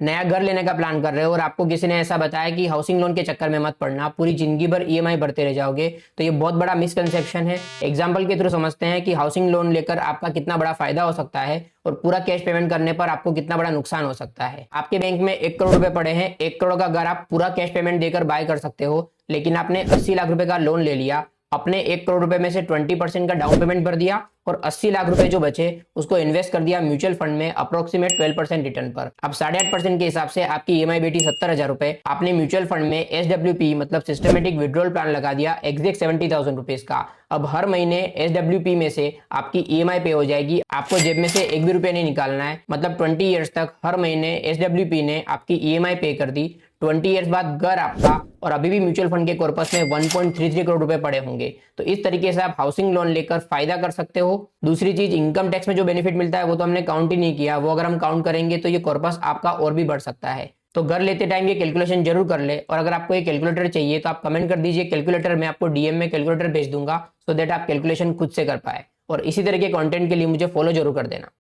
नया घर लेने का प्लान कर रहे हो और आपको किसी ने ऐसा बताया कि हाउसिंग लोन के चक्कर में मत पड़ना, पूरी जिंदगी भर ईएमआई भरते रह जाओगे, तो ये बहुत बड़ा मिसकंसेप्शन है। एग्जाम्पल के थ्रू समझते हैं कि हाउसिंग लोन लेकर आपका कितना बड़ा फायदा हो सकता है और पूरा कैश पेमेंट करने पर आपको कितना बड़ा नुकसान हो सकता है। आपके बैंक में 1 करोड़ रुपए पड़े हैं, 1 करोड़ का घर आप पूरा कैश पेमेंट देकर बाय कर सकते हो, लेकिन आपने 80 लाख रुपए का लोन ले लिया, अपने 1 करोड़ रुपए में से 20% का डाउन पेमेंट भर दिया और 80 लाख रुपए जो बचे उसको इन्वेस्ट कर दिया म्यूचुअल फंड में अप्रोक्सीमेट 12% रिटर्न पर। अब 8.5% के हिसाब से आपकी ईएमआई बेटी 70,000 रुपए। आपने म्यूचुअल फंड में SWP मतलब सिस्टमेटिक विड्रॉल प्लान लगा दिया एग्जैक्ट 70,000 रुपीज का। अब हर महीने SWP में से आपकी ईएमआई पे हो जाएगी, आपको जेब में से एक भी रुपया नहीं निकालना है। मतलब 20 ईयर्स तक हर महीने SWP ने आपकी ईएमआई पे कर दी। 20 ईयर्स बाद घर आपका और अभी भी म्यूचुअल फंड के कॉर्पस में 1.33 करोड़ रुपए पड़े होंगे। तो इस तरीके से आप हाउसिंग लोन लेकर फायदा कर सकते हो। दूसरी चीज, इनकम टैक्स में जो बेनिफिट मिलता है वो तो हमने काउंट ही नहीं किया, वो अगर हम काउंट करेंगे तो ये कॉर्पस आपका और भी बढ़ सकता है। तो घर लेते टाइम ये कैलकुलेशन जरूर कर ले, और अगर आपको ये कैलकुलेटर चाहिए तो आप कमेंट कर दीजिए कैलकुलेटर, मैं आपको डीएम में कैलकुलेटर भेज दूंगा, सो दैट आप कैलकुलेशन खुद से कर पाए। और इसी तरह के कंटेंट के लिए मुझे फॉलो जरूर कर देना।